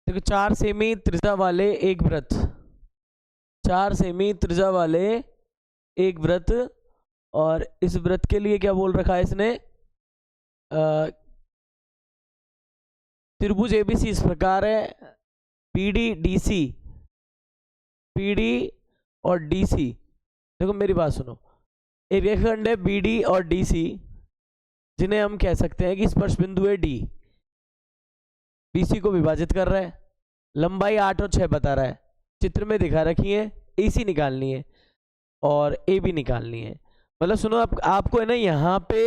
देखो 4 सेमी त्रिज्या वाले एक वृत्त, 4 सेमी त्रिज्या वाले एक वृत्त, और इस वृत्त के लिए क्या बोल रखा है इसने, त्रिभुज एबीसी इस प्रकार है, पीडी डीसी, पीडी और डीसी। देखो मेरी बात सुनो, एक रेखाखंड है बीडी और डीसी, जिन्हें हम कह सकते हैं कि स्पर्श बिंदु है डी, बीसी को विभाजित कर रहा है, लंबाई 8 और 6 बता रहा है, चित्र में दिखा रखी है, एसी निकालनी है और ए बी निकालनी है। मतलब सुनो, आपको है ना यहाँ पे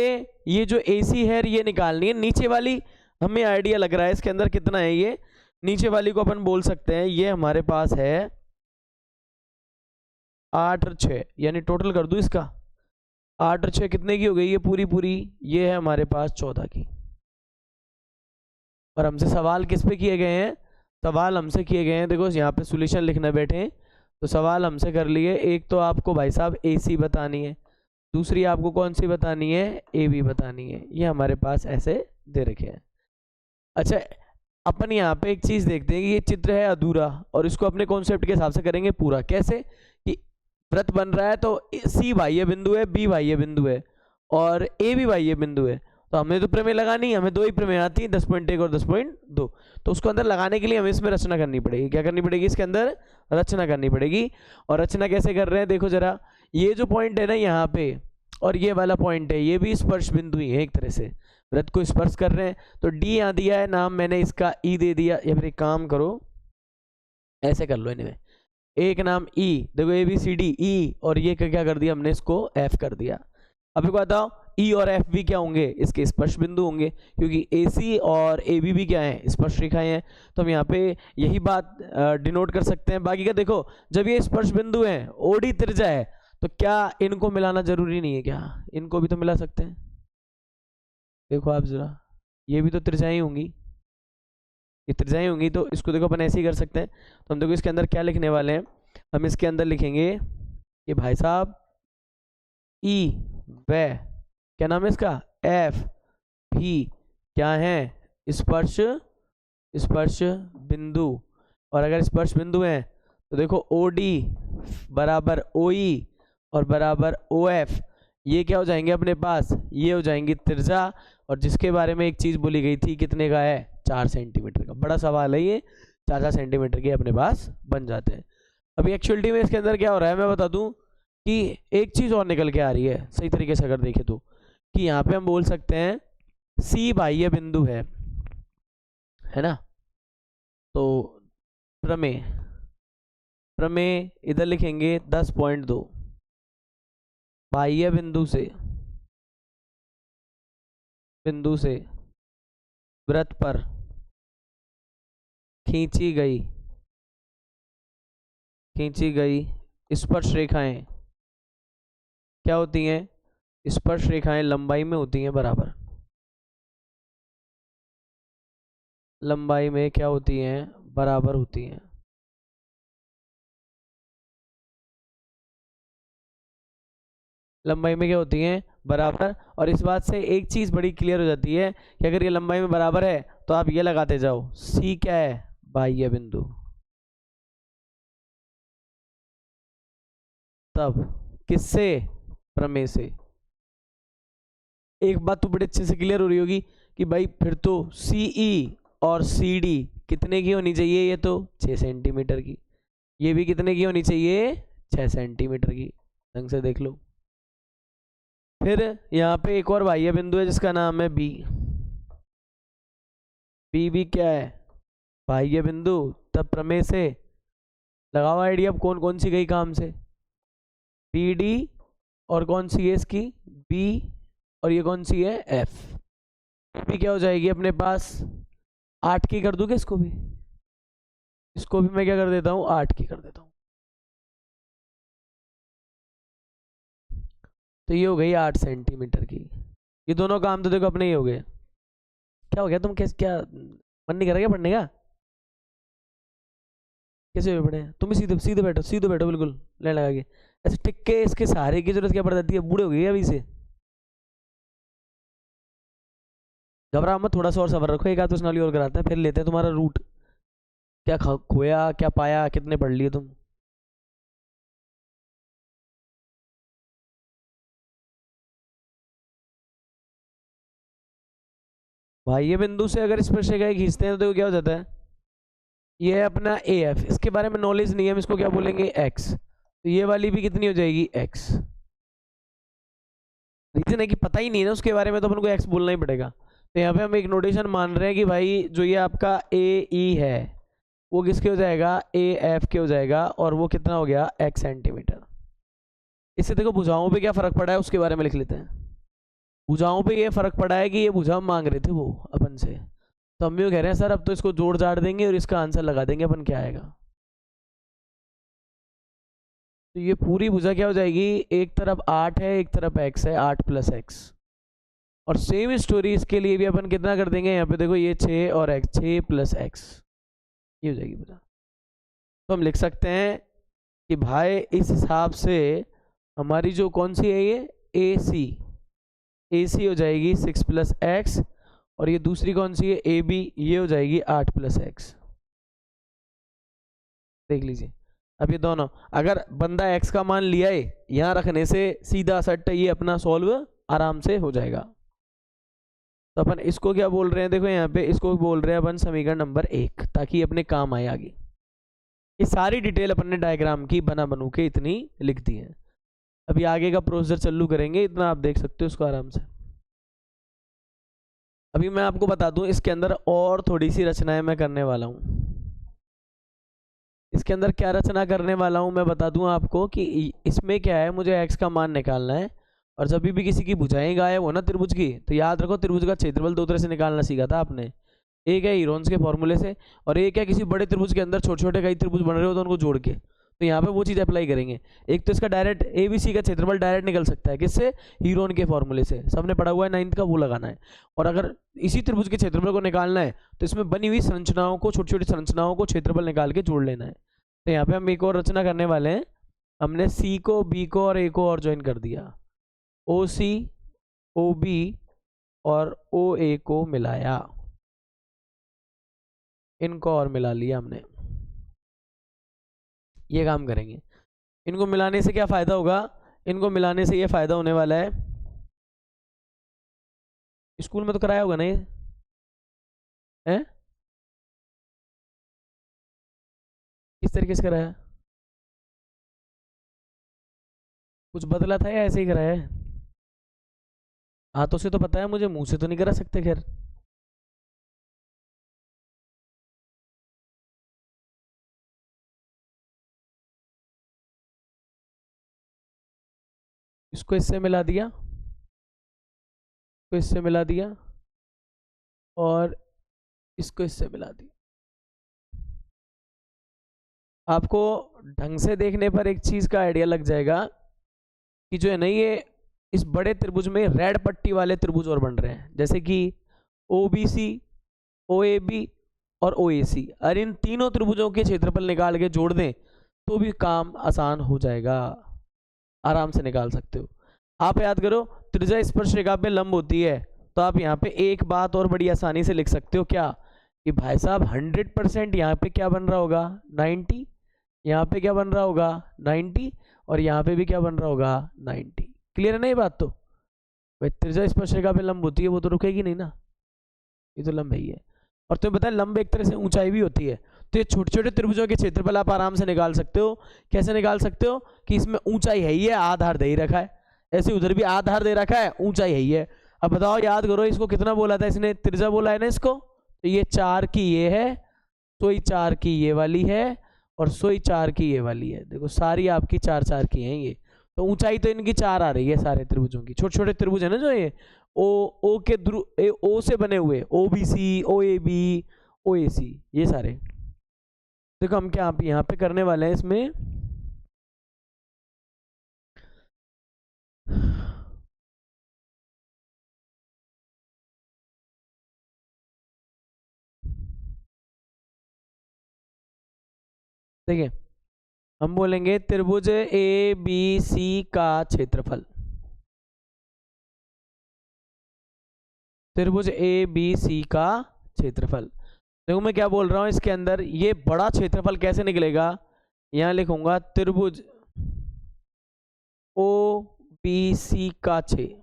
ये जो एसी है ये निकालनी है, नीचे वाली हमें आइडिया लग रहा है इसके अंदर कितना है, ये नीचे वाली को अपन बोल सकते हैं ये हमारे पास है 8 और 6, यानी टोटल कर दूं इसका 8 और 6 कितने की हो गई, ये पूरी पूरी ये है हमारे पास 14 की। और हमसे सवाल किस पे किए गए हैं, सवाल हमसे किए गए हैं, देखो यहाँ पे सॉल्यूशन लिखने बैठे हैं तो सवाल हमसे कर लिए, एक तो आपको भाई साहब एसी बतानी है, दूसरी आपको कौन सी बतानी है, ए बी बतानी है, ये हमारे पास ऐसे दे रखे हैं। अच्छा, अपन यहाँ पे एक चीज देखते हैं कि ये चित्र है अधूरा और इसको अपने कॉन्सेप्ट के हिसाब से करेंगे पूरा। कैसे कि वृत्त बन रहा है तो सी बाह्य बिंदु है, बी बाह्य बिंदु है और ए भी बाह्य बिंदु है, तो हमें तो प्रमेय लगानी है, हमें दो ही प्रमेय आती है 10.1 और 10.2, तो उसको अंदर लगाने के लिए हमें इसमें रचना करनी पड़ेगी। क्या करनी पड़ेगी, इसके अंदर रचना करनी पड़ेगी। और रचना कैसे कर रहे हैं, देखो जरा, ये जो पॉइंट है ना यहाँ पे और ये वाला पॉइंट है, ये भी स्पर्श बिंदु ही है, एक तरह से वृत्त को स्पर्श कर रहे हैं। तो डी यहाँ दिया है, नाम मैंने इसका ई दे दिया, या फिर एक काम करो ऐसे कर लो, इनमें एक नाम ई, देखो A B C D E, और ये क्या कर दिया हमने, इसको एफ कर दिया। अब एक बताओ, ई और एफ भी क्या होंगे, इसके स्पर्श बिंदु होंगे, क्योंकि ए सी और ए बी भी क्या है, स्पर्श रेखाएं हैं। तो हम यहाँ पे यही बात डिनोट कर सकते हैं। बाकी का देखो, जब ये स्पर्श बिंदु है, ओडी त्रिज्या है, तो क्या इनको मिलाना जरूरी नहीं है क्या, इनको भी तो मिला सकते हैं। देखो आप जरा, ये भी तो त्रिज्याएं होंगी, ये त्रिज्याएं होंगी, तो इसको देखो अपन ऐसे ही कर सकते हैं। तो हम देखो इसके अंदर क्या लिखने वाले हैं, हम इसके अंदर लिखेंगे कि भाई साहब ई व क्या नाम है इसका, एफ भी क्या है, स्पर्श स्पर्श बिंदु। और अगर स्पर्श बिंदु है तो देखो ओ डी बराबर ओ ई और बराबर ओ एफ, ये क्या हो जाएंगे अपने पास, ये हो जाएंगी त्रिज्या, और जिसके बारे में एक चीज बोली गई थी कितने का है, 4 सेंटीमीटर का। बड़ा सवाल है ये, 4 सेंटीमीटर के अपने पास बन जाते हैं। अभी एक्चुअलिटी में इसके अंदर क्या हो रहा है मैं बता दूं कि एक चीज और निकल के आ रही है सही तरीके से अगर देखें तो, कि यहाँ पे हम बोल सकते हैं सी बाह्य बिंदु है ना। तो प्रमेय प्रमेय इधर लिखेंगे 10.2, बाह्य बिंदु से वृत्त पर खींची गई स्पर्श रेखाएं क्या होती हैं, स्पर्श रेखाएं लंबाई में होती हैं बराबर, लंबाई में क्या होती हैं, बराबर होती हैं। लंबाई में क्या होती हैं, बराबर। और इस बात से एक चीज बड़ी क्लियर हो जाती है कि अगर ये लंबाई में बराबर है तो आप ये लगाते जाओ, सी क्या है, बाह्य बिंदु। तब किससे, प्रमेय से। एक बात तो बड़े अच्छे से क्लियर हो रही होगी कि भाई फिर तो सीई और सी डी कितने की होनी चाहिए, ये तो 6 सेंटीमीटर की, ये भी कितने की होनी चाहिए, 6 सेंटीमीटर की। ढंग से देख लो। फिर यहाँ पे एक और बाह्य बिंदु है जिसका नाम है बी, बी भी क्या है, बाह्य बिंदु। तब प्रमेय से लगाओ आइडिया, अब कौन कौन सी गई काम से, बी डी, और कौन सी है इसकी, बी, और ये कौन सी है, एफ। भी क्या हो जाएगी अपने पास, 8 की कर दूंगे इसको भी मैं क्या कर देता हूँ, 8 की कर देता हूँ। तो ये हो गई 8 सेंटीमीटर की। ये दोनों काम तो देखो अपने ही हो गए। क्या हो गया, तुम कैसे, क्या मन नहीं कर रहा क्या पढ़ने का, कैसे हुए पढ़े, तुम भी सीधे बैठो बिल्कुल लाइन लगा के, ऐसे टिक के इसके सहारे की जरूरत क्या पड़ जाती है, बूढ़े हो गए अभी से। घबराओ मत, थोड़ा सा और सबर रखो, एक आध प्रश्नावली और कराते हैं फिर लेते हैं तुम्हारा रूट। क्या खोया, क्या पाया, कितने पढ़ लिए तुम? भाई ये बिंदु से अगर स्पर्शरेखाएं खींचते हैं तो क्या हो जाता है? ये है अपना ए एफ, इसके बारे में नॉलेज नहीं है, हम इसको क्या बोलेंगे? एक्स। तो ये वाली भी कितनी हो जाएगी? एक्स। रीजन है कि पता ही नहीं है ना उसके बारे में, तो अपन को एक्स बोलना ही पड़ेगा। तो यहाँ पे हम एक नोटेशन मान रहे हैं कि भाई जो ये आपका ए ई है वो किसके हो जाएगा? ए एफ के हो जाएगा, और वो कितना हो गया? X centimetre. इससे देखो भुजाओं पे क्या फर्क पड़ा है उसके बारे में लिख लेते हैं। भुजाओं पे ये फर्क पड़ा है कि ये भुजा मांग रहे थे वो अपन से, तो हम भी कह रहे हैं सर अब तो इसको जोड़ जाड़ देंगे और इसका आंसर लगा देंगे अपन, क्या आएगा। तो ये पूरी भुजा क्या हो जाएगी? एक तरफ 8 है, एक तरफ x है, 8 + x। और सेम स्टोरी इसके लिए भी अपन कितना कर देंगे? यहाँ पे देखो ये 6 और x, 6 + x, ये हो जाएगी भुजा। तो हम लिख सकते हैं कि भाई इस हिसाब से हमारी जो कौन सी है, ये ए सी हो जाएगी 6 + x, और ये दूसरी कौन सी है? ए बी, ये हो जाएगी 8 + x। देख लीजिए अब ये दोनों, अगर बंदा x का मान लिया है यहाँ रखने से सीधा सट ये अपना सॉल्व आराम से हो जाएगा। तो अपन इसको क्या बोल रहे हैं? देखो यहाँ पे इसको बोल रहे हैं अपन समीकरण नंबर 1, ताकि अपने काम आए आगे। ये सारी डिटेल अपन ने डायग्राम की बना बनू के इतनी लिख दी है। अभी आगे का प्रोसीजर चालू करेंगे, इतना आप देख सकते हो उसको आराम से। अभी मैं आपको बता दूं इसके अंदर और थोड़ी सी रचनाएं मैं करने वाला हूँ। इसके अंदर क्या रचना करने वाला हूँ मैं बता दूं आपको कि इसमें क्या है, मुझे x का मान निकालना है। और जब भी किसी की भुजाएं गायब हो ना त्रिभुज की, तो याद रखो त्रिभुज का क्षेत्रफल दो तरह से निकालना सीखा था आपने। एक है हीरोन्स के फॉर्मूले से, और एक है किसी बड़े त्रिभुज के अंदर छोटे छोटे कई त्रिभुज बन रहे हो तो उनको जोड़ के। तो यहाँ पे वो चीज़ अप्लाई करेंगे। एक तो इसका डायरेक्ट ABC का क्षेत्रफल डायरेक्ट निकल सकता है, किससे? हीरोन के फॉर्मूले से, सबने पढ़ा हुआ है 9th का, वो लगाना है। और अगर इसी त्रिभुज के क्षेत्रफल को निकालना है तो इसमें बनी हुई संरचनाओं को, छोटी छोटी संरचनाओं को क्षेत्रफल निकाल के जोड़ लेना है। तो यहाँ पे हम एक और रचना करने वाले हैं। हमने C को, B को और A को और ज्वाइन कर दिया, OC OB और OA को मिलाया, इनको और मिला लिया हमने। ये काम करेंगे। इनको मिलाने से क्या फायदा होगा? इनको मिलाने से ये फायदा होने वाला है, स्कूल में तो कराया होगा ना ये है? किस तरीके से कराया? कुछ बदला था या ऐसे ही कराया है? हाथों से तो पता है मुझे, मुंह से तो नहीं करा सकते। खैर इसको इससे मिला दिया, इसको इससे मिला दिया, और इसको इससे मिला दिया। आपको ढंग से देखने पर एक चीज का आइडिया लग जाएगा कि जो है ना ये इस बड़े त्रिभुज में रेड पट्टी वाले त्रिभुज और बन रहे हैं, जैसे कि OBC, OAB और OAC। अरे इन तीनों त्रिभुजों के क्षेत्रफल निकाल के जोड़ दें तो भी काम आसान हो जाएगा, आराम से निकाल सकते हो। आप याद करो त्रिज्या स्पर्श रेखा पे लंब होती है, तो आप यहाँ पे एक बात और बड़ी आसानी से लिख सकते हो, क्या? कि भाई साहब 100% यहाँ पे क्या बन रहा होगा? 90। यहाँ पे क्या बन रहा होगा? 90। और यहाँ पे भी क्या बन रहा होगा? 90। क्लियर है ना ये बात? तो भाई त्रिज्या स्पर्श रेखा पे लंब होती है, वो तो रुकेगी नहीं ना, ये तो लंब ही है। और तुम्हें पता है लंब एक तरह से ऊंचाई भी होती है। तो ये छोटे छोटे त्रिभुजों के क्षेत्रफल आप आराम से निकाल सकते हो। कैसे निकाल सकते हो? कि इसमें ऊंचाई है ही है, आधार दे ही रखा है, ऐसे उधर भी आधार दे रखा है, ऊंचाई है ही है। अब बताओ, याद करो इसको कितना बोला था इसने? त्रिज्या बोला है ना इसको, तो ये 4 की ये है, सोई 4 की ये वाली है, और सोई 4 की ये वाली है। देखो सारी आपकी 4 4 की हैं ये। तो ऊंचाई तो इनकी 4 आ रही है सारे त्रिभुजों की। छोटे छोटे त्रिभुज है ना जो ये ओ के ध्रुव ओ से बने हुए, OBC OAB OAC, ये सारे। देखो हम क्या यहाँ पे करने वाले हैं इसमें, देखिए हम बोलेंगे त्रिभुज ABC का क्षेत्रफल, त्रिभुज ABC का क्षेत्रफल। देखो मैं क्या बोल रहा हूँ, इसके अंदर ये बड़ा क्षेत्रफल कैसे निकलेगा, यहाँ लिखूंगा त्रिभुज ओ बी सी का छेद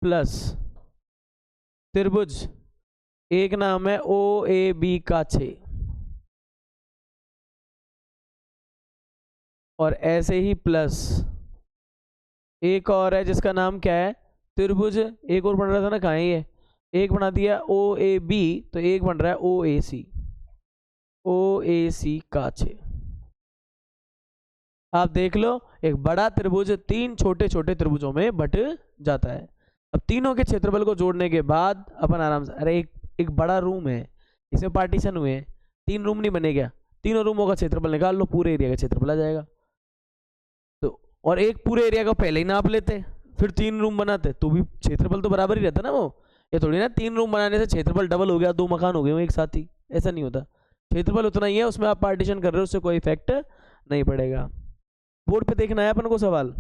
प्लस त्रिभुज एक नाम है ओ ए बी का छेद, और ऐसे ही प्लस एक और है जिसका नाम क्या है, त्रिभुज एक और बन रहा था ना, कहाँ है ये, एक बना दिया ओ ए बी, तो एक बन रहा है ओ ए सी, ओ ए सी का छेद। आप देख लो, एक बड़ा त्रिभुज तीन छोटे छोटे त्रिभुजों में बट जाता है। अब तीनों के क्षेत्रफल को जोड़ने के बाद अपन आराम से, अरे एक बड़ा रूम है, इसमें पार्टीशन हुए हैं, तीन रूम नहीं बने क्या, तीनों रूमों का क्षेत्रफल निकाल लो, पूरे एरिया का क्षेत्रफल आ जाएगा। तो और एक पूरे एरिया का पहले ही नाप लेते, फिर तीन रूम बनाते तो भी क्षेत्रफल तो बराबर ही रहता ना। वो ये थोड़ी ना तीन रूम बनाने से क्षेत्रफल डबल हो गया, दो मकान हो गए एक साथ ही, ऐसा नहीं होता। क्षेत्रफल उतना ही है, उसमें आप पार्टीशन कर रहे हो, उससे कोई इफेक्ट नहीं पड़ेगा। बोर्ड पे देखना है अपन को सवाल,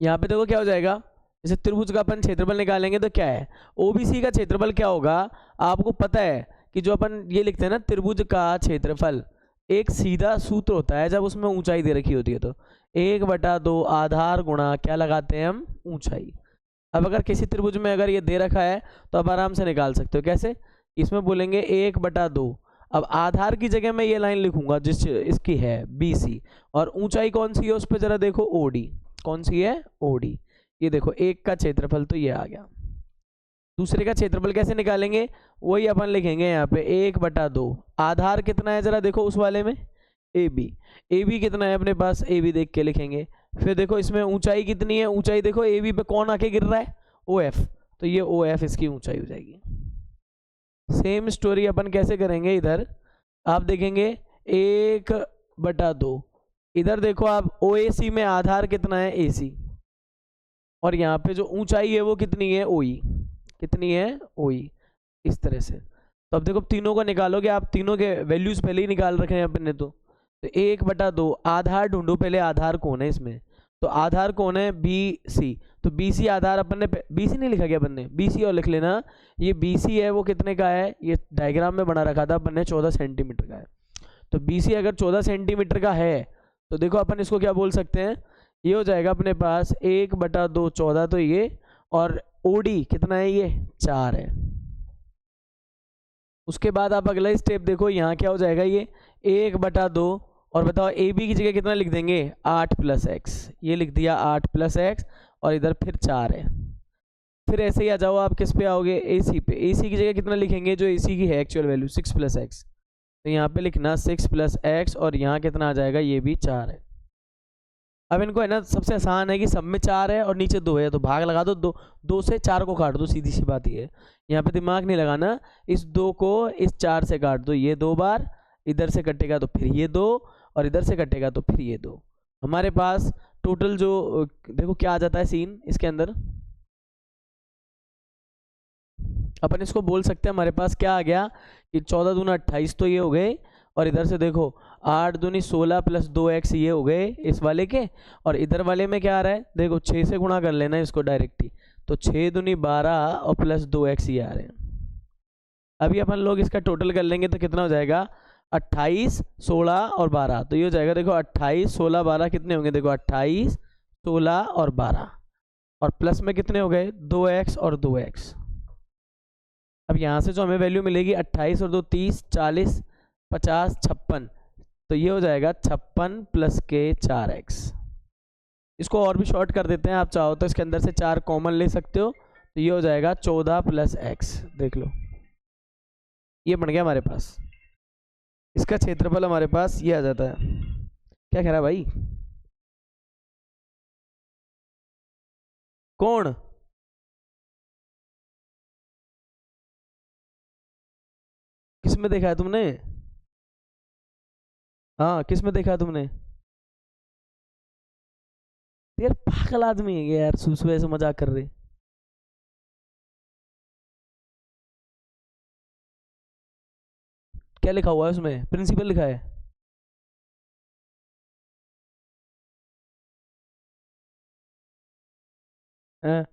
यहाँ पे देखो क्या हो जाएगा, जैसे त्रिभुज का अपन क्षेत्रफल निकालेंगे तो क्या है, ओबीसी का क्षेत्रफल क्या होगा, आपको पता है कि जो अपन ये लिखते हैं ना त्रिभुज का क्षेत्रफल, एक सीधा सूत्र होता है जब उसमें ऊंचाई दे रखी होती है, तो 1/2 आधार गुणा क्या लगाते हैं हम, ऊंचाई। अब अगर किसी त्रिभुज में अगर ये दे रखा है तो आप आराम से निकाल सकते हो, कैसे, इसमें बोलेंगे 1/2, अब आधार की जगह मैं ये लाइन लिखूंगा जिस इसकी है BC, और ऊंचाई कौन सी है उस पर जरा देखो, OD, कौन सी है, OD। ये देखो एक का क्षेत्रफल तो ये आ गया। दूसरे का क्षेत्रफल कैसे निकालेंगे, वही अपन लिखेंगे यहाँ पे 1/2, आधार कितना है जरा देखो उस वाले में, AB, AB कितना है अपने पास, AB देख के लिखेंगे। फिर देखो इसमें ऊंचाई कितनी है, ऊंचाई देखो AB पे कौन आके गिर रहा है, OF, तो ये OF इसकी ऊंचाई हो जाएगी। सेम स्टोरी अपन कैसे करेंगे, इधर आप देखेंगे 1/2, इधर देखो आप OAC में आधार कितना है AC, और यहाँ पे जो ऊंचाई है वो कितनी है OE, कितनी है OE, इस तरह से। तो अब देखो तीनों को निकालोगे आप, तीनों के वैल्यूज पहले ही निकाल रखे हैं अपन ने, तो 1/2 आधार ढूंढो पहले, आधार कौन है इसमें, तो आधार कौन है BC, तो BC आधार अपन ने BC नहीं लिखा गया अपन ने, BC और लिख लेना, ये BC है वो कितने का है, ये डायग्राम में बना रखा था अपन ने 14 सेंटीमीटर का है। तो BC अगर 14 सेंटीमीटर का है तो देखो अपन इसको क्या बोल सकते हैं, ये हो जाएगा अपने पास 1/2 14, तो ये, और OD कितना है, ये 4 है। उसके बाद आप अगला स्टेप देखो, यहाँ क्या हो जाएगा, ये 1/2, और बताओ AB की जगह कितना लिख देंगे, 8 + x, ये लिख दिया 8 + x, और इधर फिर 4 है। फिर ऐसे ही आ जाओ आप किस पे आओगे, AC पे, AC की जगह कितना लिखेंगे, जो AC की है एक्चुअल वैल्यू 6 + x, तो यहाँ पे लिखना 6 + x, और यहाँ कितना आ जाएगा, ये भी 4 है। अब इनको है ना, सबसे आसान है कि सब में 4 है और नीचे 2 है, तो भाग लगा दो, 2 से 4 को काट दो, सीधी सी बात ये है, यहाँ पे दिमाग नहीं लगाना। इस 2 को इस 4 से काट दो, ये 2 बार, इधर से कटेगा तो फिर ये 2, और इधर से कटेगा तो फिर ये 2, हमारे पास टोटल जो देखो क्या आ जाता है सीन इसके अंदर, अपन इसको बोल सकते हैं हमारे पास क्या आ गया कि 14 दूना 28 तो ये हो गए, और इधर से देखो 8 दूनी 16 + 2x ये हो गए इस वाले के, और इधर वाले में क्या आ रहा है, देखो 6 से गुणा कर लेना इसको डायरेक्ट ही, तो 6 दूनी 12 और +2x ये आ रहे हैं। अभी अपन लोग इसका टोटल कर लेंगे तो कितना हो जाएगा, 28 16 और 12, तो ये हो जाएगा देखो 28 16 12 कितने होंगे, देखो 28 16 और 12, और प्लस में कितने हो गए, 2x और 2x। अब यहाँ से जो हमें वैल्यू मिलेगी 28 और 2 30 40 50 56, तो ये हो जाएगा 56 + के 4x। इसको और भी शॉर्ट कर देते हैं, आप चाहो तो इसके अंदर से 4 कॉमन ले सकते हो, तो ये हो जाएगा 14 + x, देख लो ये बन गया हमारे पास, इसका क्षेत्रफल हमारे पास ये आ जाता है। क्या कह रहा है भाई, कौन, किस में देखा है तुमने, हाँ किस में देखा है तुमने, यार पागल आदमी है ये यार, सुबह से मजाक कर रहे। क्या लिखा हुआ है उसमें, प्रिंसिपल लिखा है, हाँ?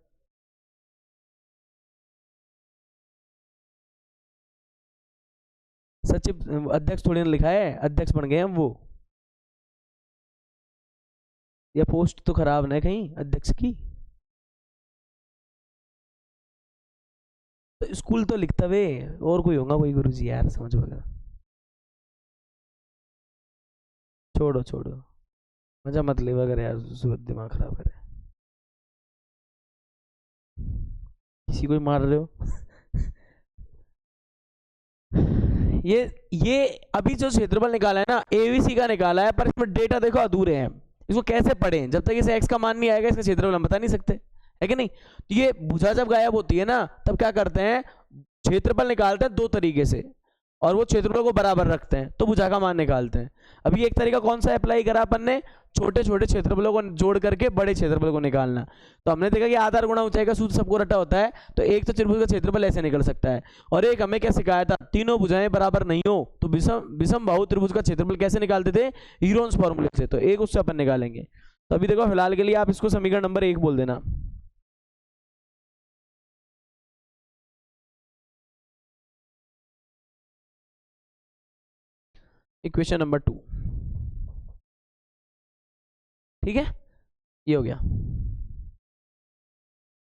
सचिव अध्यक्ष थोड़ी ना लिखा है, अध्यक्ष बन गए हम वो। या पोस्ट तो खराब ना है कहीं अध्यक्ष की, तो स्कूल तो लिखता वे और कोई होगा कोई गुरुजी यार, समझ वगैरह। छोड़ो छोड़ो, मजा मत ले वगैरह यार, दिमाग खराब करे। किसी को मार रहे हो ये अभी जो क्षेत्रफल निकाला है ना, एबीसी का निकाला है, पर इसमें डेटा देखो अधूरे हैं। इसको कैसे पढ़ें? जब तक इसे एक्स का मान नहीं आएगा इसका क्षेत्रफल हम बता नहीं सकते, है कि नहीं? तो ये भुजा जब गायब होती है ना, तब क्या करते हैं, क्षेत्रफल निकालते हैं दो तरीके से, और वो क्षेत्रफल को बराबर रखते हैं तो भुजा का मान निकालते हैं। अभी एक तरीका कौन सा अप्लाई करा अपन ने, छोटे छोटे क्षेत्रफलों को जोड़ करके बड़े क्षेत्रफल को निकालना। तो हमने देखा कि आधार गुणा ऊंचाई का सूत्र सबको रटा होता है, तो एक तो त्रिभुज का क्षेत्रफल ऐसे निकल सकता है। और एक हमें क्या सिखाया था, तीनों भुजाएं बराबर नहीं हो तो विषम बाहु त्रिभुज का क्षेत्रफल कैसे निकालते थे, हीरोन्स फॉर्मूले से। तो एक उससे अपन निकालेंगे। तो अभी देखो फिलहाल के लिए आप इसको समीकरण नंबर 1 बोल देना। इक्वेशन नंबर 2, ठीक है, ये हो गया।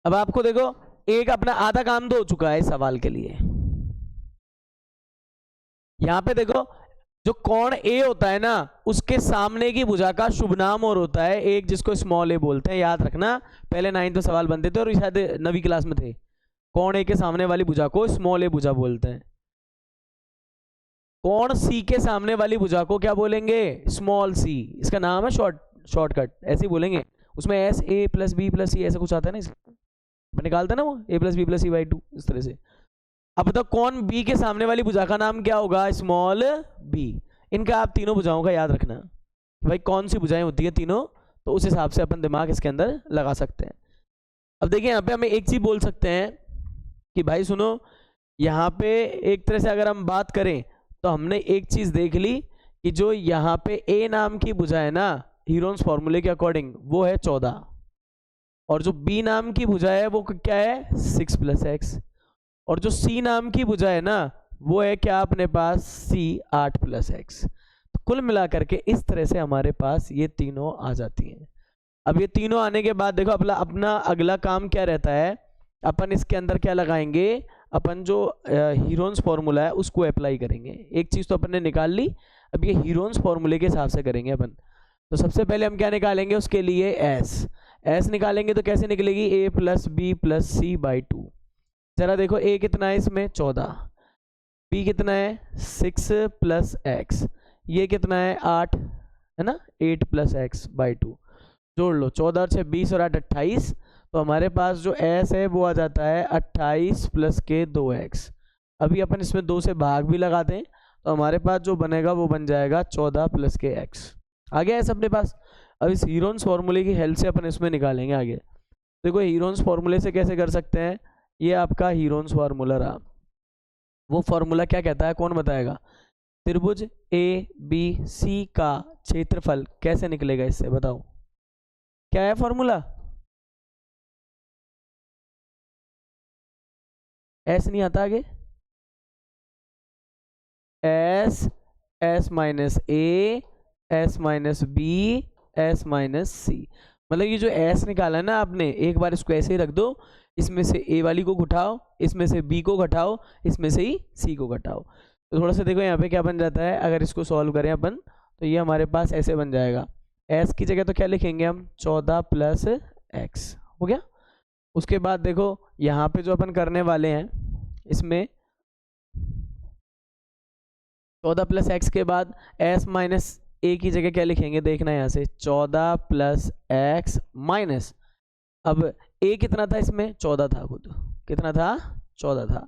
अब आपको देखो एक अपना आधा काम तो हो चुका है इस सवाल के लिए। यहां पे देखो जो कोण ए होता है ना, उसके सामने की भुजा का शुभ नाम और होता है एक, जिसको स्मॉल ए बोलते हैं। याद रखना, पहले 9th में सवाल बनते थे और शायद 9वीं क्लास में थे। कोण ए के सामने वाली भुजा को स्मॉल ए भुजा बोलते हैं। कोण सी के सामने वाली भुजा को क्या बोलेंगे, स्मॉल सी। इसका नाम है शॉर्टकट, ऐसे ही बोलेंगे। उसमें s a plus b plus c ऐसा कुछ आता है ना, इसमें निकालते ना वो a plus b plus c by 2, इस तरह से। अब तो कौन बी के सामने वाली भुजा का नाम क्या होगा, स्मॉल बी। इनका आप तीनों भुजाओं का याद रखना भाई, कौन सी भुजाएं होती है तीनों, तो उस हिसाब से अपन दिमाग इसके अंदर लगा सकते हैं। अब देखिए यहाँ पे हमें एक चीज बोल सकते हैं कि भाई सुनो, यहाँ पे एक तरह से अगर हम बात करें तो हमने एक चीज देख ली कि जो यहाँ पे ए नाम की भुजा है ना, हीरोन्स फॉर्मूले के अकॉर्डिंग वो है 14, और जो बी नाम की भुजा है वो क्या है 6 + x, और जो सी नाम की भुजा है ना वो है क्या अपने पास सी 8 + x। तो कुल मिलाकर के इस तरह से हमारे पास ये तीनों आ जाती हैं। अब ये तीनों आने के बाद देखो अपना अगला काम क्या रहता है, अपन इसके अंदर क्या लगाएंगे, अपन जो हीरोन्स फॉर्मूला है उसको अप्लाई करेंगे। एक चीज तो अपन ने निकाल ली, अब ये हीरोन्स फॉर्मूले के हिसाब से करेंगे अपन। तो सबसे पहले हम क्या निकालेंगे उसके लिए, एस निकालेंगे। तो कैसे निकलेगी, a plus b plus c by 2। जरा देखो ए कितना है इसमें 14, बी कितना है 6 + x, ये कितना है 8 है ना, 8 + x बाई 2। जोड़ लो 14 और 6 20 और 8 28। तो हमारे पास जो s है वो आ जाता है 28 + के 2x। अभी अपन इसमें 2 से भाग भी लगा दें तो हमारे पास जो बनेगा वो बन जाएगा 14 + के x। आ गया है अपने पास। अब इस हीरोन्स फॉर्मूले की हेल्प से अपन इसमें निकालेंगे आगे। देखो हीरोन्स फॉर्मूले से कैसे कर सकते हैं, ये आपका हीरोन्स फार्मूला रहा। वो फार्मूला क्या कहता है, कौन बताएगा, त्रिभुज ए बी सी का क्षेत्रफल कैसे निकलेगा इससे, बताओ क्या है फार्मूला। एस नहीं आता आगे, s minus a, s minus b, s minus c. मतलब ये जो एस निकाला है ना आपने, एक बार इसको ऐसे ही रख दो, इसमें से ए वाली को घटाओ, इसमें से बी को घटाओ, इसमें से ही सी को घटाओ। तो थोड़ा सा देखो यहाँ पे क्या बन जाता है, अगर इसको सॉल्व करें अपन तो ये हमारे पास ऐसे बन जाएगा। एस की जगह तो क्या लिखेंगे हम 14 + x, हो गया। उसके बाद देखो यहाँ पे जो अपन करने वाले हैं इसमें 14 + x के बाद s माइनस ए की जगह क्या लिखेंगे, देखना यहाँ से 14 + x माइनस, अब a कितना था इसमें 14 था, खुद कितना था 14 था।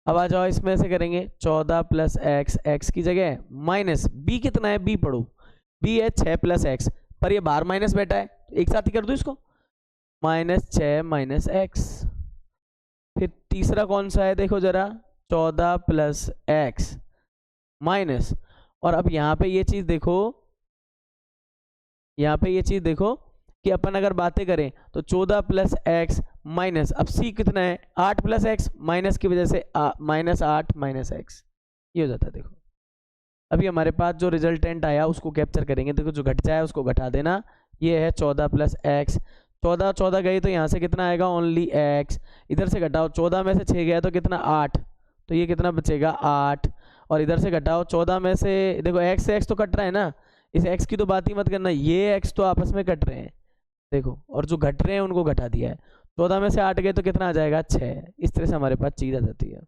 अब आ जाओ इसमें से करेंगे 14 + x, x की जगह माइनस b कितना है, b पढ़ो, b है 6 + x, पर ये बाहर माइनस बैठा है एक साथ ही कर दो इसको, -6 - x। फिर तीसरा कौन सा है देखो जरा, 14 + x माइनस, और अब यहाँ पे ये चीज देखो, यहाँ पे ये चीज देखो कि अपन अगर बातें करें तो 14 + x माइनस, अब c कितना है 8 + x, माइनस की वजह से -8 - x, ये हो जाता है देखो। अभी हमारे पास जो रिजल्टेंट आया उसको कैप्चर करेंगे। देखो जो घट जाए उसको घटा देना। ये है 14 प्लस एक्स, 14 14 गई तो यहाँ से कितना आएगा ओनली एक्स। इधर से घटाओ 14 में से 6 गया तो कितना 8, तो ये कितना बचेगा 8। और इधर से घटाओ 14 में से, देखो एक्स से एक्स तो कट रहा है ना, इस एक्स की तो बात ही मत करना, ये एक्स तो आपस में कट रहे हैं देखो, और जो घट रहे हैं उनको घटा दिया है। 14 में से 8 गए तो कितना आ जाएगा 6। इस तरह से हमारे पास चीज़ आ जाती है।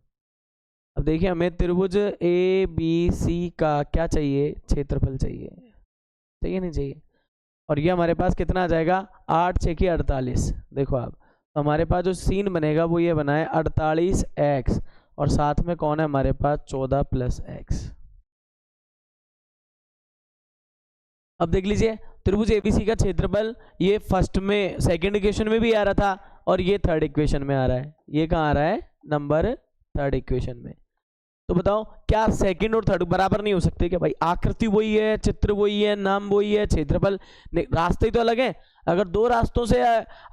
अब देखिए हमें त्रिभुज ए बी सी का क्या चाहिए, क्षेत्रफल चाहिए, चाहिए नहीं चाहिए। और ये हमारे पास कितना आ जाएगा 8 6 की 48। देखो आप, तो हमारे पास जो सीन बनेगा वो ये बना है 48 एक्स, और साथ में कौन है हमारे पास 14 प्लस एक्स। अब देख लीजिए त्रिभुज एबीसी का क्षेत्रफल, ये फर्स्ट में सेकंड इक्वेशन में भी आ रहा था और ये थर्ड इक्वेशन में आ रहा है। ये कहाँ आ रहा है नंबर थर्ड इक्वेशन में। तो बताओ क्या सेकंड और थर्ड बराबर नहीं हो सकते क्या भाई? आकृति वही है, चित्र वही है, नाम वही है, क्षेत्रफल रास्ते ही तो अलग है। अगर दो रास्तों से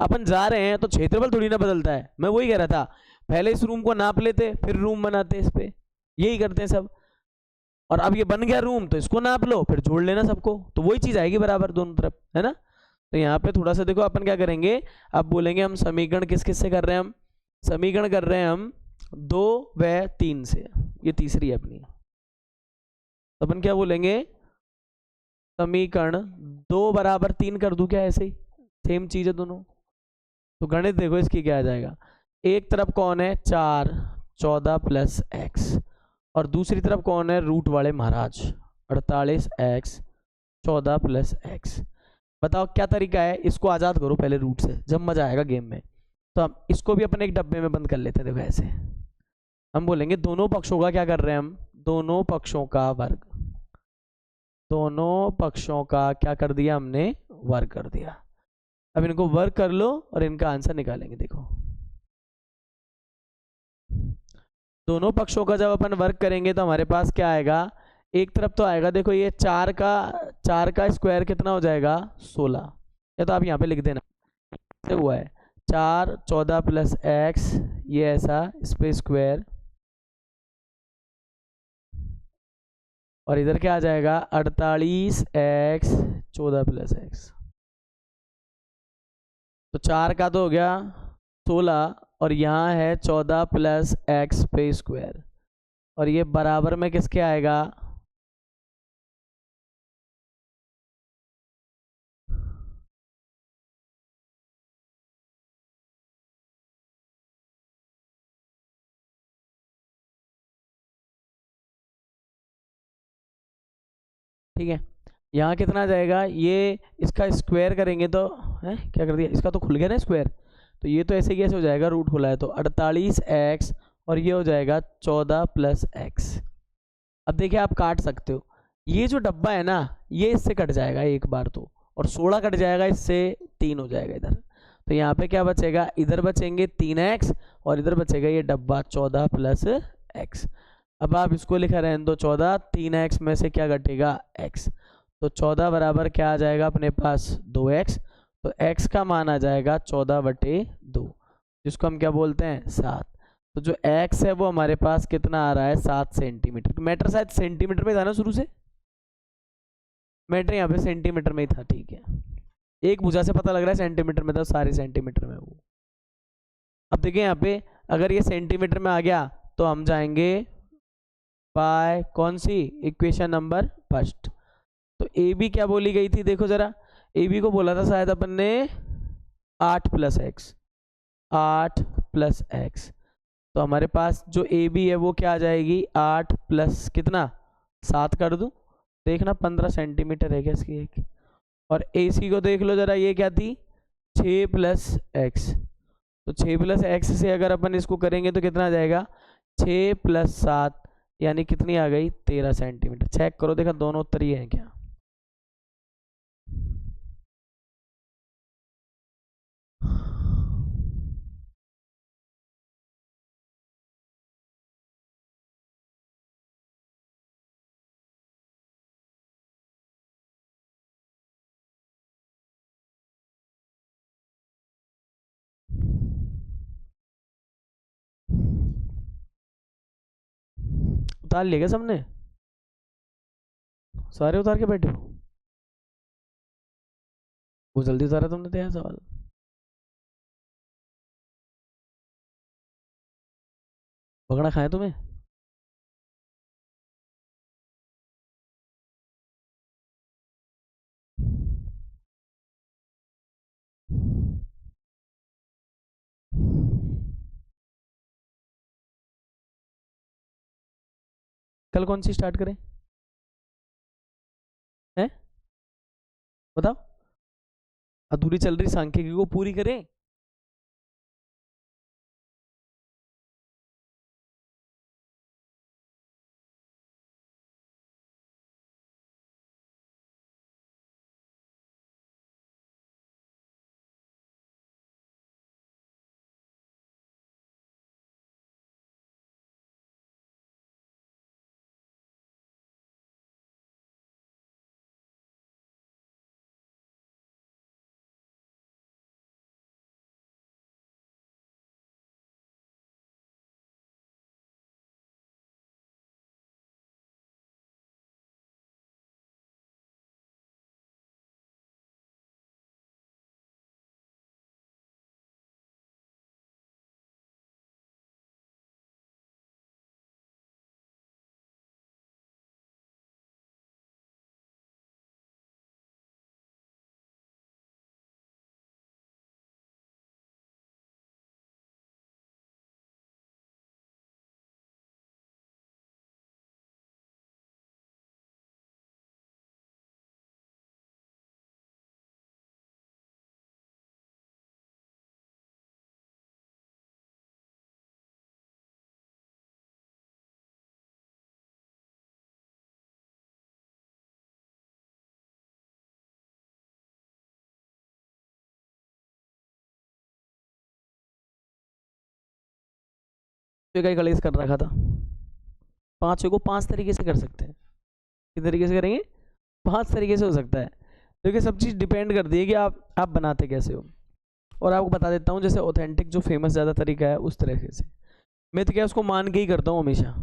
अपन जा रहे हैं तो क्षेत्रफल थोड़ी ना बदलता है। मैं वही कह रहा था, पहले इस रूम को नाप लेते फिर रूम बनाते इस पे, यही करते हैं सब। और अब ये बन गया रूम तो इसको नाप लो फिर जोड़ लेना सबको, तो वही चीज आएगी बराबर दोनों तरफ, है ना। तो यहाँ पे थोड़ा सा देखो अपन क्या करेंगे, अब बोलेंगे हम समीकरण किस किस से कर रहे हैं, हम समीकरण कर रहे हैं हम 2 व 3 से, ये तीसरी है अपनी। तो अपन क्या बोलेंगे, समीकरण 2 बराबर 3 कर दूं क्या, ऐसे ही सेम चीज है दोनों। तो गणित देखो इसकी क्या आ जाएगा, एक तरफ कौन है 4 14 प्लस एक्स, और दूसरी तरफ कौन है रूट वाले महाराज 48 एक्स 14 प्लस एक्स। बताओ क्या तरीका है, इसको आज़ाद करो पहले रूट से, जब मजा आएगा गेम में। तो हम इसको भी अपन एक डब्बे में बंद कर लेते हैं। देखो ऐसे हम बोलेंगे दोनों पक्षों का क्या कर रहे हैं हम, दोनों पक्षों का वर्ग, दोनों पक्षों का क्या कर दिया हमने, वर्ग कर दिया। अब इनको वर्ग कर लो और इनका आंसर निकालेंगे। देखो दोनों पक्षों का जब अपन वर्ग करेंगे तो हमारे पास क्या आएगा, एक तरफ तो आएगा देखो ये 4 का स्क्वायर कितना हो जाएगा 16, या तो आप यहाँ पे लिख देना से हुआ है 4 14 प्लस एक्स, ये ऐसा इस पे स्क्वायर, और इधर क्या आ जाएगा 48 एक्स 14 प्लस एक्स। तो 4 का तो हो गया 16, और यहाँ है 14 प्लस एक्स पे स्क्वायर, और ये बराबर में किसके आएगा, ठीक है। यहाँ कितना आ जाएगा, ये इसका स्क्वायर करेंगे तो है क्या कर दिया, इसका तो खुल गया ना स्क्वायर, तो ये तो ऐसे कैसे हो जाएगा, रूट खुला है तो 48 एक्स, और ये हो जाएगा 14 प्लस एक्स। अब देखिए आप काट सकते हो, ये जो डब्बा है ना ये इससे कट जाएगा एक बार तो, और 16 कट जाएगा इससे, 3 हो जाएगा इधर। तो यहाँ पे क्या बचेगा, इधर बचेंगे 3x, और इधर बचेगा ये डब्बा 14 प्लस एक्स। अब आप इसको लिखा रहने दो 14, 3x में से क्या घटेगा x, तो 14 बराबर क्या आ जाएगा अपने पास 2x, तो x का मान आ जाएगा 14/2, जिसको हम क्या बोलते हैं 7। तो जो x है वो हमारे पास कितना आ रहा है 7 सेंटीमीटर। मैटर शायद सेंटीमीटर में था ना शुरू से, मैटर यहाँ पे सेंटीमीटर में ही था, ठीक है। एक भुजा से पता लग रहा है सेंटीमीटर में था, सारे सेंटीमीटर में वो। अब देखिए यहाँ पे अगर ये सेंटीमीटर में आ गया तो हम जाएंगे बाय कौन सी इक्वेशन नंबर फर्स्ट। तो ए बी क्या बोली गई थी, देखो जरा, ए बी को बोला था शायद अपन ने 8 प्लस एक्स, 8 प्लस एक्स। तो हमारे पास जो ए बी है वो क्या आ जाएगी 8 प्लस कितना 7 कर दूं, देखना 15 सेंटीमीटर है क्या इसकी एक। और ए सी को देख लो जरा, ये क्या थी 6 प्लस एक्स, तो 6 प्लस एक्स से अगर अपन इसको करेंगे तो कितना आ जाएगा 6 प्लस 7, यानी कितनी आ गई 13 सेंटीमीटर। चेक करो देखा दोनों उत्तर ही हैं क्या। उतार लिया क्या सबने? सारे उतार के बैठे हो? वो जल्दी उतारा तुमने तो यार सवाल। पकड़ा खाए तुम्हें? कल कौन सी स्टार्ट करें? हैं? बताओ। अधूरी चल रही सांख्यिकी को पूरी करें। तो का कलेश कर रखा था। पांचों को 5 तरीके से कर सकते हैं। किस तरीके से करेंगे? 5 तरीके से हो सकता है। देखिए सब चीज़ डिपेंड करती है कि आप बनाते कैसे हो। और आपको बता देता हूँ, जैसे ऑथेंटिक जो फेमस ज़्यादा तरीका है उस तरीके से मैं तो क्या उसको मान के ही करता हूँ हमेशा।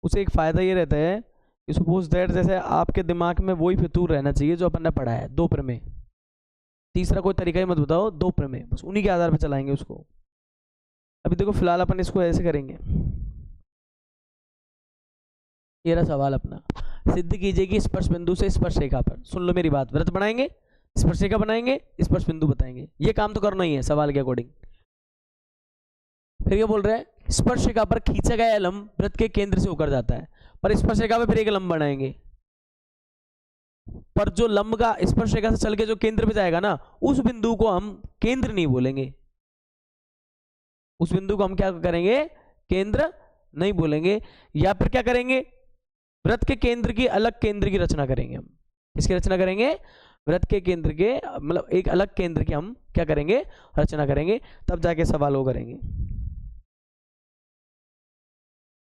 उसे एक फ़ायदा ये रहता है कि सपोज दैट जैसे आपके दिमाग में वही फितूर रहना चाहिए जो अपन ने पढ़ा है 2 प्रमेय। तीसरा कोई तरीका ही मत बताओ, 2 प्रमेय बस उन्हीं के आधार पर चलाएंगे उसको। अभी देखो फिलहाल अपन इसको ऐसे करेंगे। ये रहा सवाल अपना। सिद्ध कीजिए कि स्पर्श बिंदु से स्पर्श रेखा पर, सुन लो मेरी बात, वृत्त बनाएंगे, स्पर्श रेखा बनाएंगे, स्पर्श बिंदु बताएंगे। ये काम तो करना ही है सवाल के अकॉर्डिंग। फिर क्या बोल रहे हैं? स्पर्श रेखा पर खींचा गया लंब वृत्त के केंद्र से होकर जाता है, पर स्पर्श रेखा पर फिर एक लंब बनाएंगे। पर जो लंब का स्पर्श रेखा से चल के जो केंद्र पे जाएगा ना, उस बिंदु को हम केंद्र नहीं बोलेंगे। उस बिंदु को हम क्या करेंगे? केंद्र नहीं बोलेंगे। या फिर क्या करेंगे? वृत्त के केंद्र की अलग केंद्र की रचना करेंगे हम। किसकी रचना करेंगे? वृत्त के केंद्र के, मतलब एक अलग केंद्र की हम क्या करेंगे? रचना करेंगे। तब जाके सवाल वो करेंगे।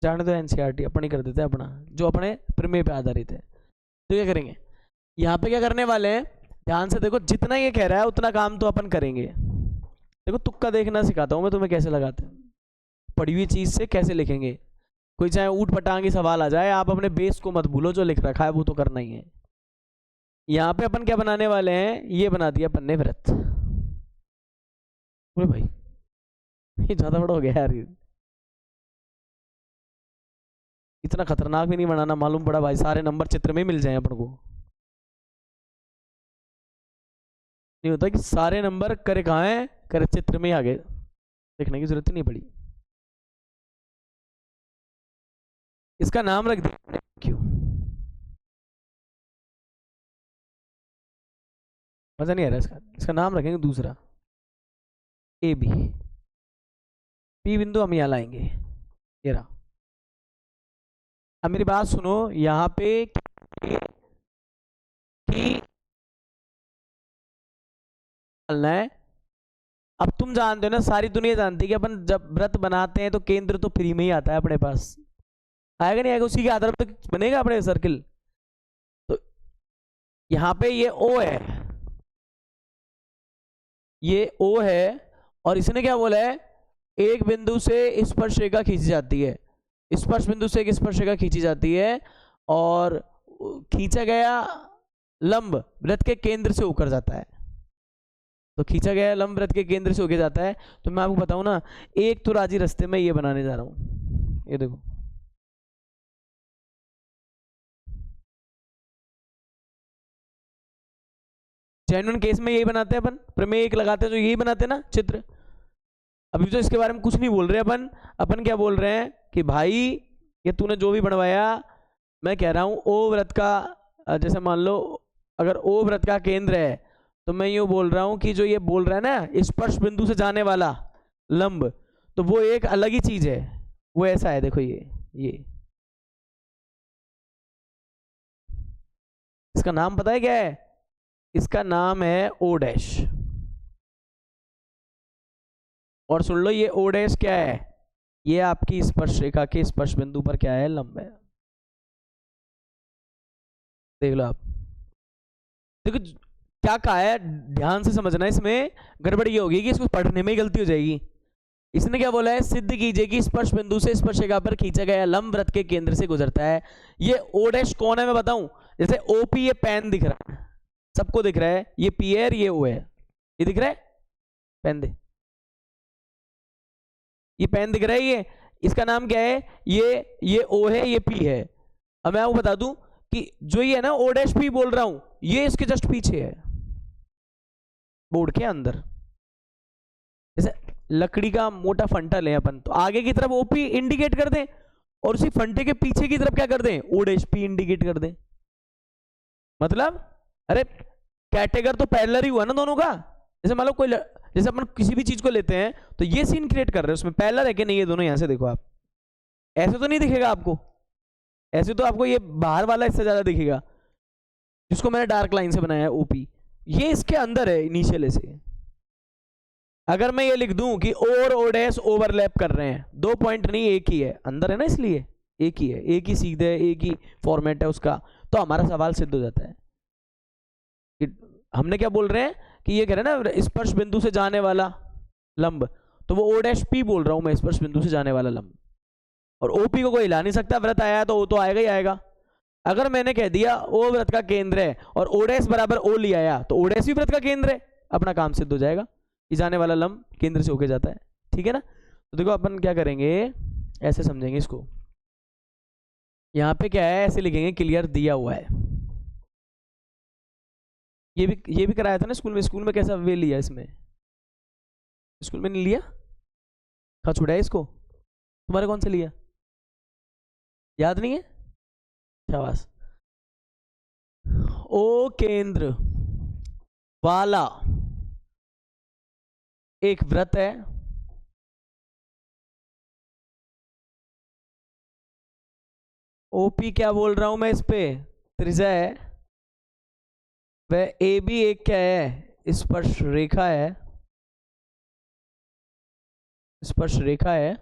जाने दो एनसीईआरटी, अपन ही कर देते हैं अपना जो अपने प्रमेय पे आधारित है। तो क्या करेंगे यहाँ पे? क्या करने वाले हैं? ध्यान से देखो, जितना ये कह रहा है उतना काम तो अपन करेंगे। देखो तुक्का देखना सिखाता हूँ मैं तुम्हें कैसे लगाते हैं। पढ़ी हुई चीज से कैसे लिखेंगे। कोई चाहे ऊट पटांगी सवाल आ जाए, आप अपने बेस को मत भूलो, जो लिख रखा है वो तो करना ही है। यहाँ पे अपन क्या बनाने वाले हैं? ये बना दिया अपन ने वृत्त। अरे भाई ये ज्यादा बड़ा हो गया यार। इतना खतरनाक भी नहीं बनाना, मालूम पड़ा भाई सारे नंबर चित्र में मिल जाए अपन को। नहीं होता कि सारे नंबर करे कहाँ हैं? करे चित्र में ही आगे, देखने की जरूरत ही नहीं पड़ी। इसका नाम रख दिया क्यों? मजा नहीं आ रहा इसका। इसका नाम रखेंगे दूसरा, ए बी। पी बिंदु हम यहाँ लाएंगे। ये रहा। अब मेरी बात सुनो, यहाँ पे डालना है। अब तुम जानते हो ना, सारी दुनिया जानती है कि अपन जब व्रत बनाते हैं तो केंद्र तो फ्री में ही आता है अपने पास। आएगा नहीं आएगा? उसी के आधार पर बनेगा अपने सर्किल। तो यहाँ पे ये ओ है, ये ओ है, और इसने क्या बोला है? एक बिंदु से स्पर्श रेखा खींची जाती है, स्पर्श बिंदु से एक स्पर्श रेखा खींची जाती है, और खींचा गया लंब वृत्त के केंद्र से होकर जाता है। तो खींचा गया लंब वृत्त के केंद्र से होकर जाता है। तो मैं आपको बताऊं ना, एक तो राजी रास्ते में ये बनाने जा रहा हूं, ये देखो जेन्युइन केस में यही बनाते हैं अपन, प्रमेय एक लगाते हैं तो यही बनाते हैं ना चित्र। अभी तो इसके बारे में कुछ नहीं बोल रहे अपन, अपन क्या बोल रहे हैं कि भाई ये तूने जो भी बनवाया, मैं कह रहा हूं ओ वृत्त का, जैसे मान लो अगर ओ वृत्त का केंद्र है, तो मैं यूं बोल रहा हूं कि जो ये बोल रहा है ना स्पर्श बिंदु से जाने वाला लंब, तो वो एक अलग ही चीज है। वो ऐसा है, देखो ये इसका नाम पता है क्या है? इसका नाम है ओ डैश। और सुन लो, ये ओ डैश क्या है? ये आपकी स्पर्श रेखा के स्पर्श बिंदु पर क्या है? लंब है। देख लो आप, देखो क्या कहा है, ध्यान से समझना, इसमें गड़बड़ ये होगी कि इसको पढ़ने में ही गलती हो जाएगी। इसने क्या बोला है? सिद्ध कीजिए कि स्पर्श बिंदु से स्पर्श रेखा पर खींचा गया लंब वृत्त के केंद्र से गुजरता है। ये ओ डैश कौन है मैं बताऊं? जैसे ओपी, ये पेन दिख रहा है, सबको दिख रहा है, ये पी है, ये ओ है, ये दिख रहा है, पेन दे, ये पेन दिख रहा है, ये इसका नाम क्या है? ये ओ है, ये पी है। अब मैं आपको बता दूं कि जो ये है ना ओ डैश पी बोल रहा हूं, ये इसके जस्ट पीछे है, बोर्ड के अंदर। जैसे लकड़ी का मोटा फंटा ले अपन, तो आगे की तरफ ओपी इंडिकेट कर दें और उसी फंटे के पीछे की तरफ क्या कर दें? ओ डैश पी इंडिकेट कर दें। मतलब अरे कैटेगर तो पैरेलल ही हुआ ना दोनों का। जैसे मान लो कोई जैसे अपन किसी भी चीज को लेते हैं तो ये सीन क्रिएट कर रहे हैं, उसमें पैरेलल है कि नहीं ये दोनों? यहां से देखो आप, ऐसे तो नहीं दिखेगा आपको, ऐसे तो आपको ये बाहर वाला इससे ज्यादा दिखेगा, जिसको मैंने डार्क लाइन से बनाया है ओपी, ये इसके अंदर है इनिशियल से। अगर मैं ये लिख दूं कि ओ और ओ डैश ओवरलैप कर रहे हैं, दो पॉइंट नहीं एक ही है, अंदर है ना, इसलिए एक ही है, एक ही सीध है, एक ही फॉर्मेट है उसका, तो हमारा सवाल सिद्ध हो जाता है कि हमने क्या बोल रहे हैं कि ये कह रहे हैं ना स्पर्श बिंदु से जाने वाला लंब, तो वो ओ डैश पी बोल रहा हूं मैं, स्पर्श बिंदु से जाने वाला लंब। और ओपी को कोई हिला नहीं सकता, वृत्त आया है तो ओ तो आएगा ही आएगा। अगर मैंने कह दिया ओ वृत्त का केंद्र है और ओ डैश बराबर ओ लिया आया, तो ओ डैश भी वृत्त का केंद्र है, अपना काम सिद्ध हो जाएगा कि जाने वाला लंब केंद्र से होके जाता है। ठीक है ना? तो देखो अपन क्या करेंगे, ऐसे समझेंगे इसको। यहाँ पे क्या है, ऐसे लिखेंगे क्लियर दिया हुआ है। ये भी कराया था ना स्कूल में। स्कूल में कैसा वे लिया? इसमें स्कूल में नहीं लिया, कहाँ छुड़ा है इसको? तुम्हारे कौन से लिया? याद नहीं है? शाबाश। ओ केंद्र वाला एक वृत्त है, ओपी क्या बोल रहा हूं मैं, इस पे त्रिज्या है, वह ए बी एक क्या है? स्पर्श रेखा है, स्पर्श रेखा है।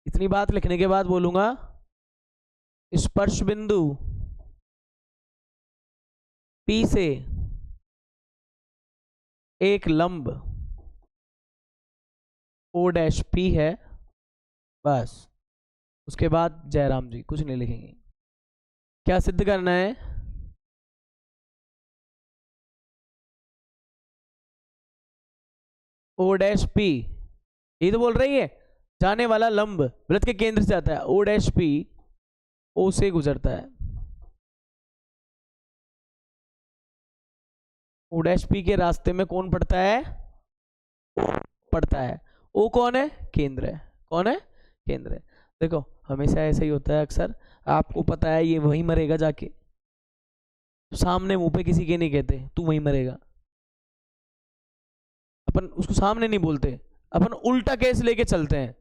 इतनी बात लिखने के बाद बोलूंगा स्पर्श बिंदु पी से एक लंब ओ डैश पी है, बस। उसके बाद जयराम जी कुछ नहीं लिखेंगे। क्या सिद्ध करना है? ओ डैश पी, यही तो बोल रही है, जाने वाला लंब वृत्त के केंद्र से जाता है, ओ डैश पी ओ से गुजरता है। ओ डैश पी के रास्ते में कौन पड़ता है? ओ पड़ता है। ओ कौन है? केंद्र है। कौन है? केंद्र है। देखो हमेशा ऐसा ही होता है अक्सर, आपको पता है ये वहीं मरेगा जाके, सामने मुंह पे किसी के नहीं कहते तू वहीं मरेगा, अपन उसको सामने नहीं बोलते, अपन उल्टा केस लेके चलते हैं।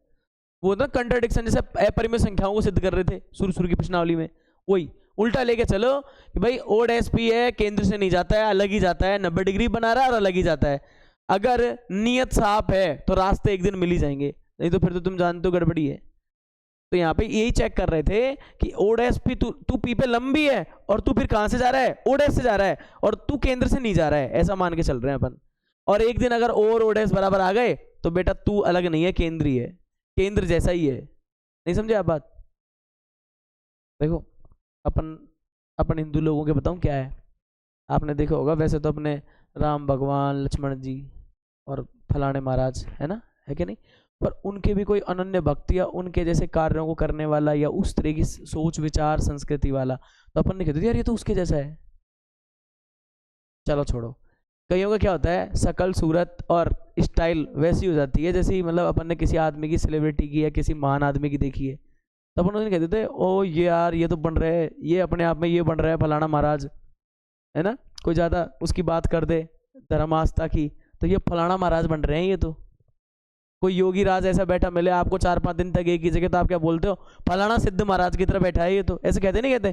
वो ना कंट्राडिक्शन, जैसे अपरिमेय संख्याओं को सिद्ध कर रहे थे शुरू की प्रश्नावली में, वही उल्टा लेके चलो कि भाई ओ डैश पी है, केंद्र से नहीं जाता है, अलग ही जाता है, 90 डिग्री बना रहा है और अलग ही जाता है। अगर नियत साफ है तो रास्ते एक दिन मिल ही जाएंगे, नहीं तो फिर तो तुम जानते हो गड़बड़ी है। तो यहाँ पे यही चेक कर रहे थे कि ओ डैश पी, तू पी पे लंबी है और तू फिर कहां से जा रहा है? ओ डैश से जा रहा है, और तू केंद्र से नहीं जा रहा है, ऐसा मान के चल रहे हैं अपन। और एक दिन अगर ओ और ओ डैश बराबर आ गए तो बेटा तू अलग नहीं है, केंद्रीय है, केंद्र जैसा ही है। नहीं समझे आप बात? देखो अपन अपन हिंदू लोगों के बताऊं क्या है, आपने देखा होगा वैसे तो अपने राम भगवान, लक्ष्मण जी और फलाने महाराज है ना, है कि नहीं, पर उनके भी कोई अनन्य भक्ति या उनके जैसे कार्यों को करने वाला या उस तरह की सोच विचार संस्कृति वाला, तो अपन ने कहते यार ये तो उसके जैसा है। चलो छोड़ो, कईयों का क्या होता है, शकल सूरत और स्टाइल वैसी हो जाती है जैसे मतलब अपन ने किसी आदमी की, सेलिब्रिटी की या किसी महान आदमी की देखी है, तो अपन उन्हें कहते थे ओ ये यार ये तो बन रहे हैं, ये अपने आप में ये बन रहा है फलाना महाराज, है ना। कोई ज़्यादा उसकी बात कर दे धर्म आस्था की, तो ये फलाना महाराज बन रहे हैं ये तो। कोई योगी राज ऐसा बैठा मिले आपको 4-5 दिन तक एक ही जगह, तो आप क्या बोलते हो, फलाना सिद्ध महाराज की तरह बैठा है ये तो, ऐसे कहते नहीं कहते,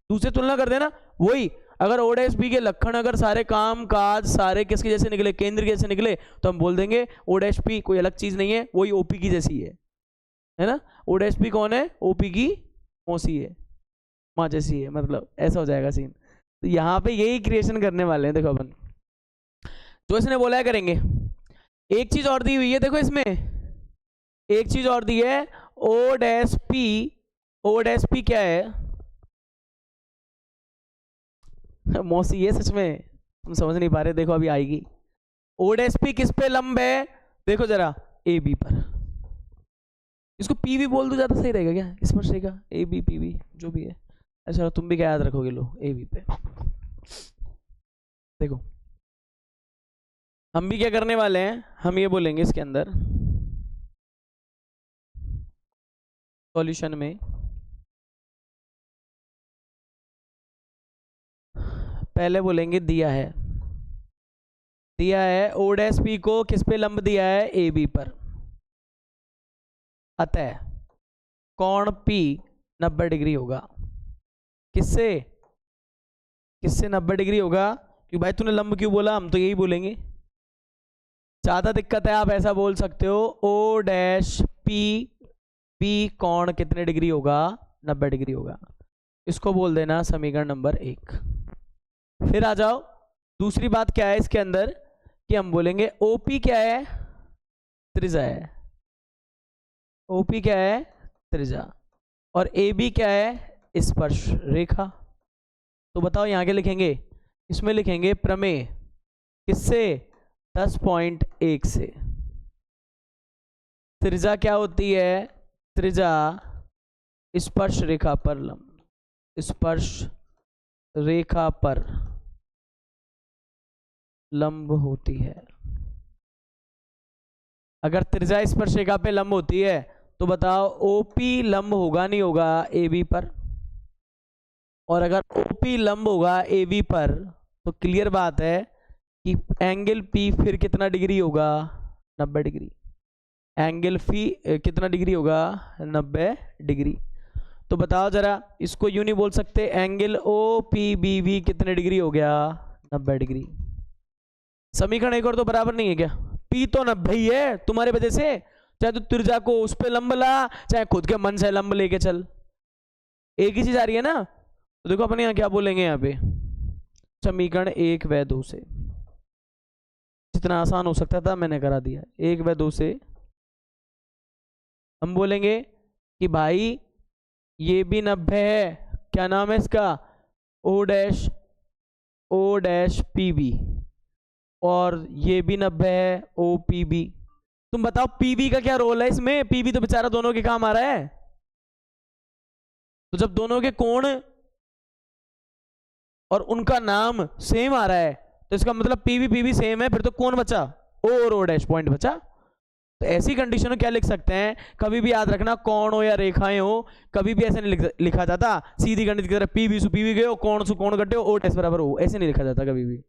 दूसरे तुलना कर देना। वही अगर ओडेएसपी के लक्षण अगर सारे काम काज सारे किसके जैसे निकले, केंद्र के जैसे निकले, तो हम बोल देंगे ओडेएसपी कोई अलग चीज नहीं है, वही ओपी की जैसी है ना। ओडेएसपी कौन है, ओपी की मौसी है, माँ जैसी है, मतलब ऐसा हो जाएगा सीन। तो यहाँ पे यही क्रिएशन करने वाले हैं, देखो अपन जो इसने बोला है करेंगे। एक चीज और दी हुई है, देखो इसमें एक चीज और दी है, ओडेएसपी। ओडेएसपी क्या है, मौसी ये सच में तुम समझ नहीं पा रहे, देखो अभी आएगी। ओडेएसपी किस पे लंब है, देखो जरा ए बी पर, इसको पीवी बोल दो ज्यादा सही रहेगा क्या, स्पष्ट रहेगा, ए बी पीवी जो भी है। अच्छा तुम भी क्या याद रखोगे, लो ए बी पे। देखो हम भी क्या करने वाले हैं, हम ये बोलेंगे इसके अंदर सॉल्यूशन में, पहले बोलेंगे दिया है, दिया है ओडेएसपी को किस पे लंब दिया है, ए बी पर, अतः कोण पी 90 डिग्री होगा, किससे किससे 90 डिग्री होगा, क्योंकि भाई तूने लंब क्यों बोला, हम तो यही बोलेंगे। ज्यादा दिक्कत है आप ऐसा बोल सकते हो, ओ डैश पी बी कोण कितने डिग्री होगा, 90 डिग्री होगा, इसको बोल देना समीकरण नंबर 1। फिर आ जाओ, दूसरी बात क्या है इसके अंदर कि हम बोलेंगे ओपी क्या है, त्रिज्या है, ओपी क्या है, त्रिज्या, और ए बी क्या है, स्पर्श रेखा। तो बताओ यहाँ के लिखेंगे, इसमें लिखेंगे प्रमेय किससे, 10.1 से। त्रिज्या क्या होती है, त्रिज्या स्पर्श रेखा पर लंब, स्पर्श रेखा पर लंब होती है। अगर त्रिज्या स्पर्श रेखा पे लंब होती है तो बताओ ओपी लंब होगा नहीं होगा ए बी पर, और अगर ओपी लंब होगा ए बी पर तो क्लियर बात है कि एंगल पी फिर कितना डिग्री होगा, 90 डिग्री। एंगल फी कितना डिग्री होगा, 90 डिग्री। तो बताओ जरा, इसको यूं नहीं बोल सकते angle O P B V कितने डिग्री हो गया, 90 डिग्री। समीकरण एक और तो बराबर नहीं है क्या, पी तो 90 ही है तुम्हारे वजह से, चाहे तो त्रिज्या को उस पे लंब ला, चाहे खुद के मन से लंब लेके चल, एक ही चीज आ रही है ना। तो देखो अपने यहाँ क्या बोलेंगे, यहाँ पे समीकरण 1 व 2 से, जितना आसान हो सकता था मैंने करा दिया, 1 व 2 से हम बोलेंगे कि भाई ये भी 90 है, क्या नाम है इसका, ओ डैश पी बी, और ये भी 90 है, ओ पी बी। तुम बताओ पीवी का क्या रोल है इसमें, पीवी तो बेचारा दोनों के काम आ रहा है। तो जब दोनों के कोण और उनका नाम सेम आ रहा है तो इसका मतलब पीवी पीवी सेम है, फिर तो कौन बचा, ओ और ओ डैश पॉइंट बचा। तो ऐसी कंडीशन में क्या लिख सकते हैं, कभी भी याद रखना कोण हो या रेखाएं हो, कभी भी ऐसे नहीं लिखा जाता सीधी गणित की तरह, पीवी सु पीवी गए कोण सु कोण घटे ओ डैश बराबर हो, ऐसे नहीं लिखा जाता कभी भी।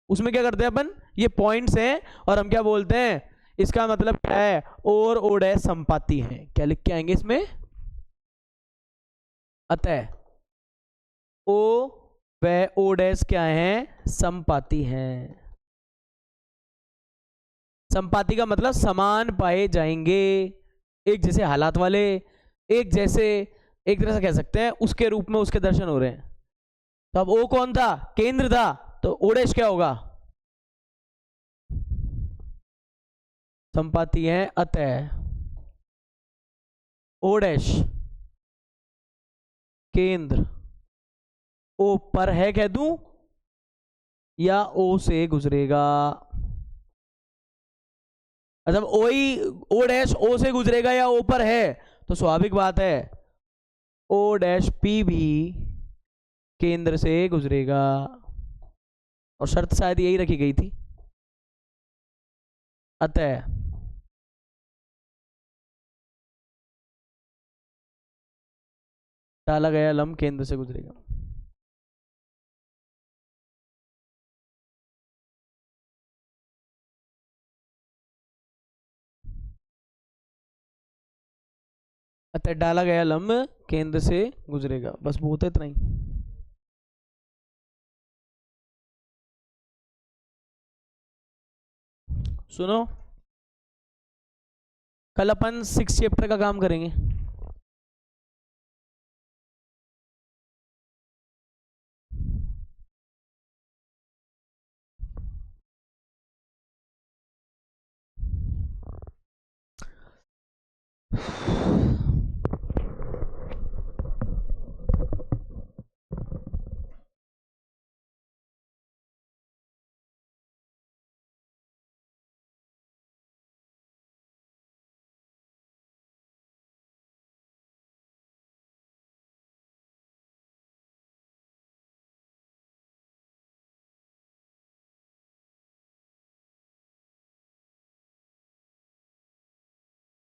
उसमें क्या करते हैं अपन, ये पॉइंट्स हैं और हम क्या बोलते हैं, इसका मतलब क्या है, और ओ डैश संपाती है, क्या लिख के आएंगे इसमें, अतः ओ व ओ डैश क्या है, संपाती हैं। संपाती का मतलब समान पाए जाएंगे, एक जैसे हालात वाले, एक जैसे, एक तरह से कह सकते हैं उसके रूप में उसके दर्शन हो रहे हैं। तो अब ओ कौन था, केंद्र था, तो ओ डैश क्या होगा, संपाती है, अतः ओ डैश केंद्र ओ पर है कह दूं, या ओ से गुजरेगा। मतलब ओ ही, ओ डैश ओ से गुजरेगा या ओ पर है, तो स्वाभाविक बात है ओ डैश पी भी केंद्र से गुजरेगा। और शर्त शायद यही रखी गई थी। अतः डाला गया लंब केंद्र से गुजरेगा। अतः डाला गया लंब केंद्र से गुजरेगा। बस बहुत है, इतना ही। सुनो, कल अपन 6 चैप्टर का काम करेंगे।